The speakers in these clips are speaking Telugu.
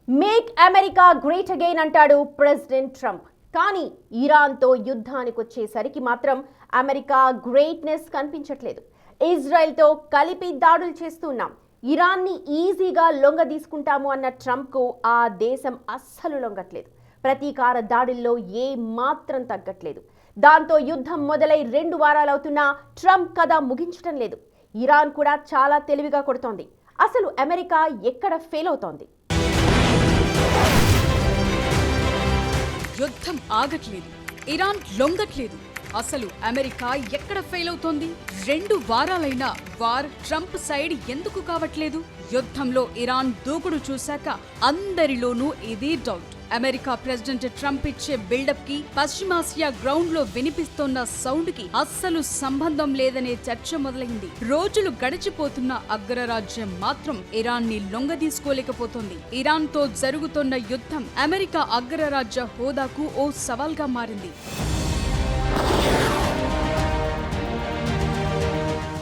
మేక్ అమెరికా గ్రేట్ అగైన్ అంటాడు ప్రెసిడెంట్ ట్రంప్. కానీ ఇరాన్తో యుద్ధానికి వచ్చేసరికి మాత్రం అమెరికా గ్రేట్నెస్ కనిపించట్లేదు. ఇజ్రాయెల్తో కలిపి దాడులు చేస్తున్నాం, ఇరాన్ని ఈజీగా లొంగ తీసుకుంటాము అన్న ట్రంప్కు ఆ దేశం అస్సలు లొంగట్లేదు. ప్రతీకార దాడుల్లో ఏ మాత్రం తగ్గట్లేదు. దాంతో యుద్ధం మొదలై 2 వారాలవుతున్నా ట్రంప్ కథ ముగించడం లేదు. ఇరాన్ కూడా చాలా తెలివిగా కొడుతోంది. అసలు అమెరికా ఎక్కడ ఫెయిల్ అవుతోంది? యుద్ధం ఆగట్లేదు, ఇరాన్ లొంగట్లేదు. అసలు అమెరికా ఎక్కడ ఫెయిల్ అవుతోంది? 2 వారాలైనా వార్ ట్రంప్ సైడ్ ఎందుకు కావట్లేదు? యుద్ధంలో ఇరాన్ దూకుడు చూశాక అందరిలోనూ ఇదే డౌట్. అమెరికా ప్రెసిడెంట్ ట్రంప్ ఇచ్చే బిల్డప్ కి పశ్చిమాసియా గ్రౌండ్ లో వినిపిస్తోన్న సౌండ్ కి అస్సలు సంబంధం లేదనే చర్చ మొదలైంది. రోజులు గడిచిపోతున్న అగ్రరాజ్యం మాత్రం ఇరాన్ ని లొంగదీసుకోలేకపోతోంది. ఇరాన్ తో జరుగుతున్న యుద్ధం అమెరికా అగ్రరాజ్య హోదాకు ఓ సవాల్ గా మారింది.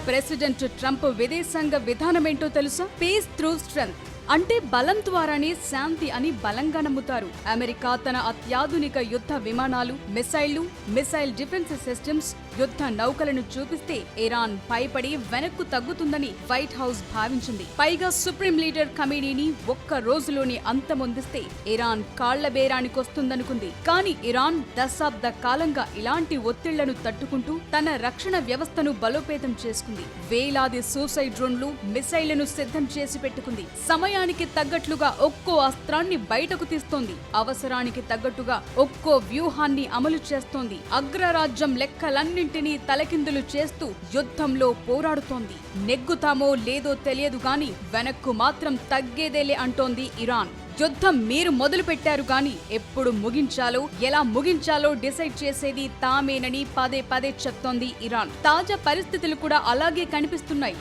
ప్రెసిడెంట్ ట్రంప్ విదేశాంగ విధానమేంటో తెలుసా? పీస్ త్రూ స్ట్రెంగ్త్ అంటే బలం ద్వారానే శాంతి అని బలంగా నమ్ముతారు. అమెరికా తన అత్యాధునిక యుద్ధ విమానాలు, మిసైళ్లు, మిసైల్ డిఫెన్స్ సిస్టమ్స్, యుద్ధ నౌకలను చూపిస్తే ఇరాన్ భయపడి వెనక్కు తగ్గుతుందని వైట్ హౌస్ భావించింది. పైగా సుప్రీం లీడర్ ఖమేనీని ఒక్క రోజులోనే అంతమొందిస్తే ఇరాన్ కాళ్ల బేరానికొస్తుందనుకుంది. కానీ ఇరాన్ దశాబ్ద కాలంగా ఇలాంటి ఒత్తిళ్లను తట్టుకుంటూ తన రక్షణ వ్యవస్థను బలోపేతం చేసుకుంది. వేలాది సూసైడ్ డ్రోన్లు, మిసైళ్లను సిద్ధం చేసి పెట్టుకుంది. సమయానికి తగ్గట్లుగా ఒక్కో అస్త్రాన్ని బయటకు తీస్తోంది. అవసరానికి తగ్గట్టుగా ఒక్కో వ్యూహాన్ని అమలు చేస్తోంది. అగ్రరాజ్యం లెక్కలన్నింటినీ తలకిందులు చేస్తూ యుద్ధంలో పోరాడుతోంది. నెగ్గుతామో లేదో తెలియదు గాని వెనక్కు మాత్రం తగ్గేదేలే అంటోంది ఇరాన్. యుద్ధం మీరు మొదలు పెట్టారు గాని ఎప్పుడు ముగించాలో, ఎలా ముగించాలో డిసైడ్ చేసేది తామేనని పదే పదే చెప్తోంది ఇరాన్. తాజా పరిస్థితులు కూడా అలాగే కనిపిస్తున్నాయి.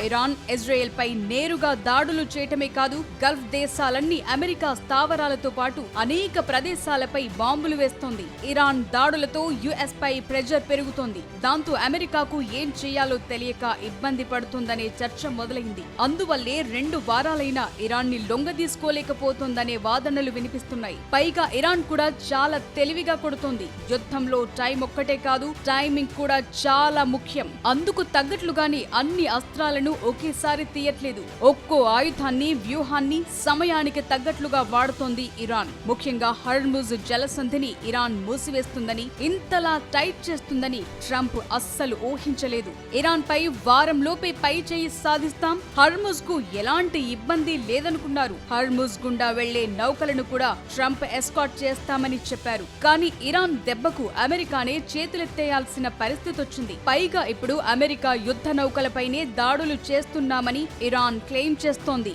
ఇరాన్ ఇజ్రాయెల్ పై నేరుగా దాడులు చేయటమే కాదు, గల్ఫ్ దేశాలన్నీ అమెరికా స్థావరాలతో పాటు అనేక ప్రదేశాలపై బాంబులు వేస్తోంది. ఇరాన్ దాడులతో యుఎస్ పై ప్రెజర్ పెరుగుతోంది. దాంతో అమెరికాకు ఏం చేయాలో తెలియక ఇబ్బంది పడుతుందనే చర్చ మొదలైంది. అందువల్లే 2 వారాలైనా ఇరాన్ ని లొంగదీసుకోలేకపోతోందనే వాదనలు వినిపిస్తున్నాయి. పైగా ఇరాన్ కూడా చాలా తెలివిగా కొడుతోంది. యుద్ధంలో టైం ఒక్కటే కాదు, టైమింగ్ కూడా చాలా ముఖ్యం. అందుకు తగ్గట్లుగానే అన్ని అస్త్రాలను ఒకేసారి తీయట్లేదు. ఒక్కో ఆయుధాన్ని, వ్యూహాన్ని సమయానికి తగ్గట్లుగా వాడుతోంది ఇరాన్. ముఖ్యంగా హర్ముజ్ జలసంధిని ఇరాన్ మూసివేస్తుందని, ఇంతలా టైట్ చేస్తుందని ట్రంప్ అస్సలు ఊహించలేదు. ఇరాన్ పై వారంలోపే పై చేయి సాధిస్తాం, హర్ముజ్ కు ఎలాంటి ఇబ్బంది లేదనుకున్నారు. హర్ముజ్ గుండా వెళ్లే నౌకలను కూడా ట్రంప్ ఎస్కాట్ చేస్తామని చెప్పారు. కానీ ఇరాన్ దెబ్బకు అమెరికానే చేతులెత్తేయాల్సిన పరిస్థితి వచ్చింది. పైగా ఇప్పుడు అమెరికా యుద్ధ నౌకలపైనే దాడులు చేస్తున్నామని ఇరాన్ క్లెయిమ్ చేస్తోంది.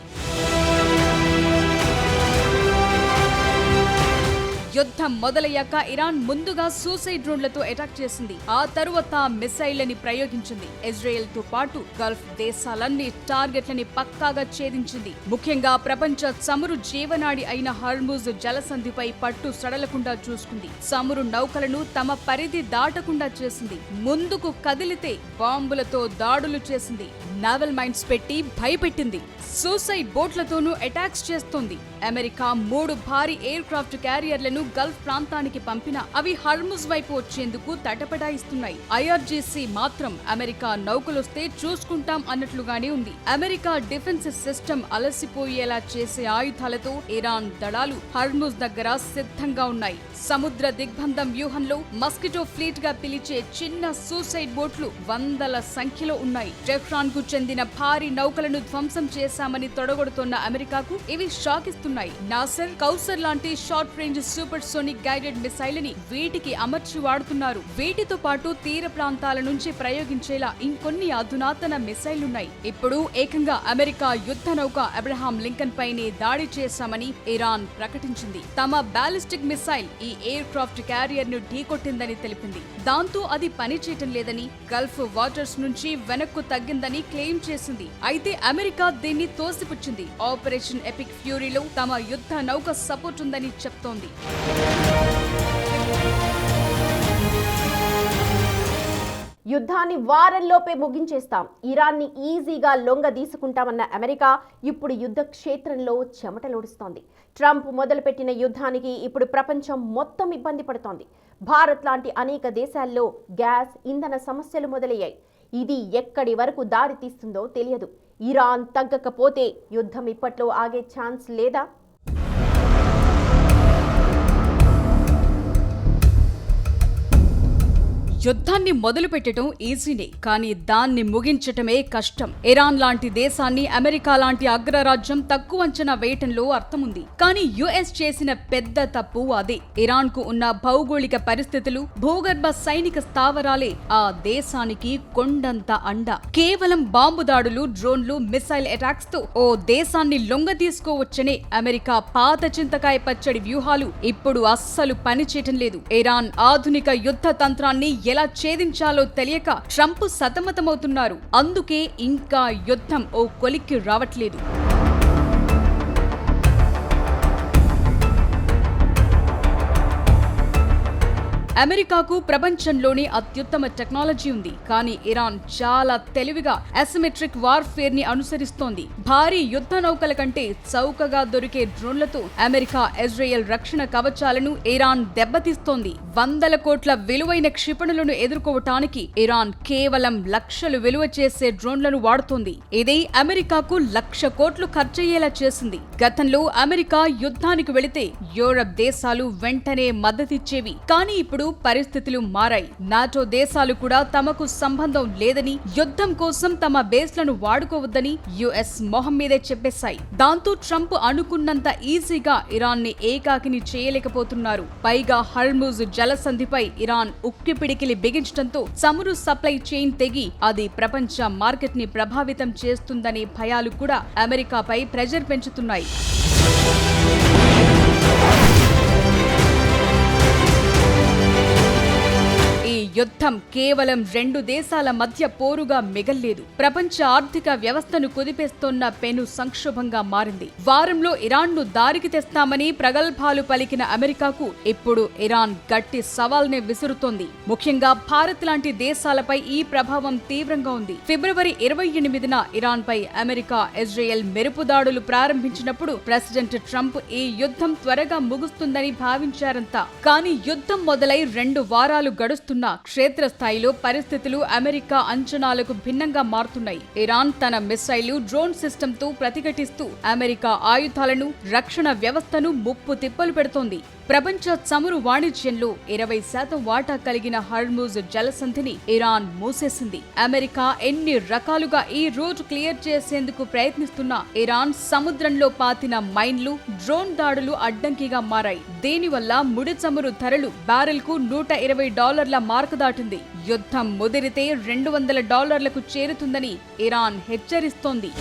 యుద్ధం మొదలయ్యాక ఇరాన్ ముందుగా సూసైడ్ డ్రోన్లతో అటాక్ చేసింది. ఆ తరువాత మిసైళ్లని ప్రయోగించింది. ఇజ్రాయెల్ తో పాటు గల్ఫ్ దేశాలన్నీ టార్గెట్లని పక్కాగా ఛేదించింది. ముఖ్యంగా ప్రపంచ చమురు జీవనాడి అయిన హర్ముజ్ జలసంధిపై పట్టు సడలకుండా చూసుకుంది. చమురు నౌకలను తమ పరిధి దాటకుండా చేసింది. ముందుకు కదిలితే బాంబులతో దాడులు చేసింది. నావల్ మైన్స్ పెట్టి భయపెట్టింది. సూసైడ్ బోట్లతోనూ అటాక్స్ చేస్తోంది. అమెరికా 3 భారీ ఎయిర్ క్రాఫ్ట్ క్యారియర్లను గల్ఫ్ ప్రాంతానికి పంపినా అవి హర్ముజ్ వైపు వచ్చేందుకు తటపటాయిస్తున్నాయి. ఐఆర్జీసీ మాత్రం అమెరికా నౌకలొస్తే చూసుకుంటాం అన్నట్లుగానే ఉంది. అమెరికా డిఫెన్స్ సిస్టమ్ అలసిపోయేలా చేసే ఆయుధాలతో ఇరాన్ దళాలు హర్ముజ్ దగ్గర సిద్ధంగా ఉన్నాయి. సముద్ర దిగ్బంధం వ్యూహంలో మస్కిటో ఫ్లీట్ గా పిలిచే చిన్న సూసైడ్ బోట్లు వందల సంఖ్యలో ఉన్నాయి. టెహ్రాన్ కు చెందిన భారీ నౌకలను ధ్వంసం చేశామని తొడగొడుతున్న అమెరికాకు ఇవి షాక్ ఇస్తున్నాయి. నాసర్, కౌసర్ లాంటి short range supersonic guided మిసైల్ని వీటికి అమర్చి వాడుతున్నారు. వీటితో పాటు తీర ప్రాంతాల నుంచి ప్రయోగించేలా ఇంకొన్ని అధునాతన మిసైళ్లున్నాయి. ఇప్పుడు ఏకంగా అమెరికా యుద్ధ నౌక అబ్రహాం లింకన్ పైనే దాడి చేశామని ఇరాన్ ప్రకటించింది. తమ బాలిస్టిక్ మిసైల్ ఈ ఎయిర్ క్రాఫ్ట్ క్యారియర్ ను ఢీకొట్టిందని తెలిపింది. దాంతో అది పనిచేయటం లేదని, గల్ఫ్ వాటర్స్ నుంచి వెనక్కు తగ్గిందని క్లెయిమ్ చేసింది. అయితే అమెరికా దీన్ని తోసిపుచ్చింది. ఆపరేషన్ ఎపిక్ ఫ్యూరీలో తమ యుద్ధ నౌక సపోర్ట్ ఉందని చెప్తోంది. యుద్ధాన్ని వారంలోపే ముగించేస్తాం, ఇరాన్ని ఈజీగా లొంగ తీసుకుంటామన్న అమెరికా ఇప్పుడు యుద్ధ క్షేత్రంలో చెమటలోడుస్తోంది. ట్రంప్ మొదలుపెట్టిన యుద్ధానికి ఇప్పుడు ప్రపంచం మొత్తం ఇబ్బంది పడుతోంది. భారత్ లాంటి అనేక దేశాల్లో గ్యాస్, ఇంధన సమస్యలు మొదలయ్యాయి. ఇది ఎక్కడి వరకు దారి తీస్తుందో తెలియదు. ఇరాన్ తగ్గకపోతే యుద్ధం ఇప్పట్లో ఆగే ఛాన్స్ లేదా? యుద్ధాన్ని మొదలు పెట్టడం ఈజీనే, కానీ దాన్ని ముగించటమే కష్టం. ఇరాన్ లాంటి దేశాన్ని అమెరికా లాంటి అగ్రరాజ్యం తక్కువ అంచనా వేయటంలో అర్థముంది. కానీ యుఎస్ చేసిన పెద్ద తప్పు అదే. ఇరాన్ కు ఉన్న భౌగోళిక పరిస్థితులు, భూగర్భ సైనిక స్థావరాలే ఆ దేశానికి కొండంత అండ. కేవలం బాంబు దాడులు, డ్రోన్లు, మిసైల్ అటాక్స్ తో ఓ దేశాన్ని లొంగ తీసుకోవచ్చనే అమెరికా పాత చింతకాయ పచ్చడి వ్యూహాలు ఇప్పుడు అస్సలు పనిచేయటం లేదు. ఇరాన్ ఆధునిక యుద్ధ తంత్రాన్ని ఎలా ఛేదించాలో తెలియక ట్రంప్ సతమతమవుతున్నారు. అందుకే ఇంకా యుద్ధం ఓ కొలిక్కి రావట్లేదు. అమెరికాకు ప్రపంచంలోనే అత్యుత్తమ టెక్నాలజీ ఉంది, కానీ ఇరాన్ చాలా తెలివిగా అసిమెట్రిక్ వార్ఫేర్ ని అనుసరిస్తోంది. భారీ యుద్ధ నౌకల కంటే చౌకగా దొరికే డ్రోన్లతో అమెరికా, ఇజ్రాయెల్ రక్షణ కవచాలను ఇరాన్ దెబ్బతీస్తోంది. వందల కోట్ల విలువైన క్షిపణులను ఎదుర్కోవటానికి ఇరాన్ కేవలం లక్షలు విలువ చేసే డ్రోన్లను వాడుతోంది. ఇదే అమెరికాకు 1,00,000 కోట్లు ఖర్చయ్యేలా చేసింది. గతంలో అమెరికా యుద్ధానికి వెళితే యూరప్ దేశాలు వెంటనే మద్దతిచ్చేవి, కానీ ఇప్పుడు పరిస్థితులు మారాయి. నాటో దేశాలు కూడా తమకు సంబంధం లేదని, యుద్ధం కోసం తమ బేస్లను వాడుకోవద్దని యుఎస్ మొహం మీదే చెప్పేశాయి. దాంతో ట్రంప్ అనుకున్నంత ఈజీగా ఇరాన్ ని ఏకాకిని చేయలేకపోతున్నారు. పైగా హర్ముజ్ జలసంధిపై ఇరాన్ ఉక్కిపిడికిలి బిగించడంతో చమురు సప్లై చైన్ తెగి అది ప్రపంచ మార్కెట్ ని ప్రభావితం చేస్తుందనే భయాలు కూడా అమెరికాపై ప్రెజర్ పెంచుతున్నాయి. యుద్ధం కేవలం 2 దేశాల మధ్య పోరుగా మిగల్లేదు. ప్రపంచ ఆర్థిక వ్యవస్థను కుదిపేస్తోన్న పెను సంక్షోభంగా మారింది. వారంలో ఇరాన్ను దారికి తెస్తామని ప్రగల్భాలు పలికిన అమెరికాకు ఇప్పుడు ఇరాన్ గట్టి సవాల్నే విసురుతోంది. ముఖ్యంగా భారత్ లాంటి దేశాలపై ఈ ప్రభావం తీవ్రంగా ఉంది. ఫిబ్రవరి 28న ఇరాన్ పై అమెరికా, ఇజ్రాయెల్ మెరుపు దాడులు ప్రారంభించినప్పుడు ప్రెసిడెంట్ ట్రంప్ ఈ యుద్ధం త్వరగా ముగుస్తుందని భావించారంతా. కానీ యుద్ధం మొదలై 2 వారాలు గడుస్తున్నా క్షేత్రస్థాయిలో పరిస్థితులు అమెరికా అంచనాలకు భిన్నంగా మారుతున్నాయి. ఇరాన్ తన మిసైళ్లు, డ్రోన్ సిస్టమ్ తో ప్రతిఘటిస్తూ అమెరికా ఆయుధాలను, రక్షణ వ్యవస్థను ముప్పు తిప్పలు పెడుతోంది. ప్రపంచ చమురు వాణిజ్యంలో 20% వాటా కలిగిన హర్ముజ్ జలసంధిని ఇరాన్ మూసేసింది. అమెరికా ఎన్ని రకాలుగా ఈ రూట్ క్లియర్ చేసేందుకు ప్రయత్నిస్తున్నా ఇరాన్ సముద్రంలో పాతిన మైన్లు, డ్రోన్ దాడులు అడ్డంకిగా మారాయి. దీనివల్ల ముడి చమురు ధరలు బ్యారెల్ కు $120 మార్కు దాటింది. యుద్ధం ముదిరితే $200లకు చేరుతుందని ఇరాన్ హెచ్చరిస్తోంది.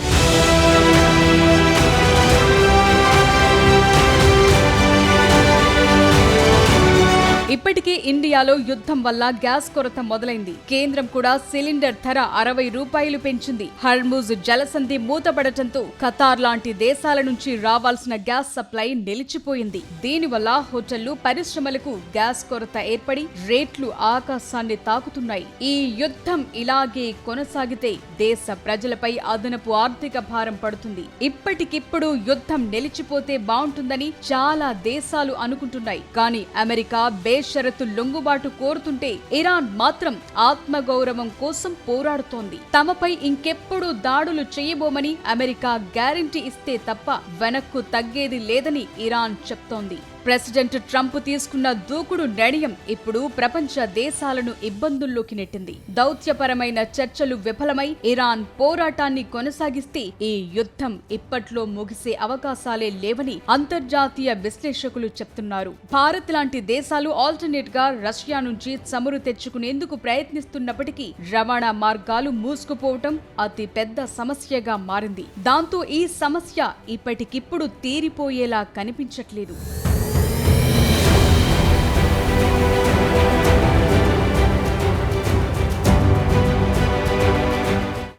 ఇప్పటికే ఇండియాలో యుద్ధం వల్ల గ్యాస్ కొరత మొదలైంది. కేంద్రం కూడా సిలిండర్ ధర ₹60 పెంచింది. హర్ముజ్ జలసంధి మూతపడటంతో ఖతార్ లాంటి దేశాల నుంచి రావాల్సిన గ్యాస్ సప్లై నిలిచిపోయింది. దీనివల్ల హోటళ్లు, పరిశ్రమలకు గ్యాస్ కొరత ఏర్పడి రేట్లు ఆకాశాన్ని తాకుతున్నాయి. ఈ యుద్ధం ఇలాగే కొనసాగితే దేశ ప్రజలపై అదనపు ఆర్థిక భారం పడుతుంది. ఇప్పటికిప్పుడు యుద్ధం నిలిచిపోతే బాగుంటుందని చాలా దేశాలు అనుకుంటున్నాయి. కానీ అమెరికా షరతు లొంగుబాటు కోరుతుంటే ఇరాన్ మాత్రం ఆత్మగౌరవం కోసం పోరాడుతోంది. తమపై ఇంకెప్పుడు దాడులు చేయబోమని అమెరికా గ్యారంటీ ఇస్తే తప్ప వెనక్కు తగ్గేది లేదని ఇరాన్ చెప్తోంది. ప్రెసిడెంట్ ట్రంప్ తీసుకున్న దూకుడు నిర్ణయం ఇప్పుడు ప్రపంచ దేశాలను ఇబ్బందుల్లోకి నెట్టింది. దౌత్యపరమైన చర్చలు విఫలమై ఇరాన్ పోరాటాన్ని కొనసాగిస్తే ఈ యుద్ధం ఇప్పట్లో ముగిసే అవకాశాలే లేవని అంతర్జాతీయ విశ్లేషకులు చెప్తున్నారు. భారత్ లాంటి దేశాలు ఆల్టర్నేట్ గా రష్యా నుంచి చమురు తెచ్చుకునేందుకు ప్రయత్నిస్తున్నప్పటికీ రవాణా మార్గాలు మూసుకుపోవటం అతి పెద్ద సమస్యగా మారింది. దాంతో ఈ సమస్య ఇప్పటికిప్పుడు తీరిపోయేలా కనిపించట్లేదు.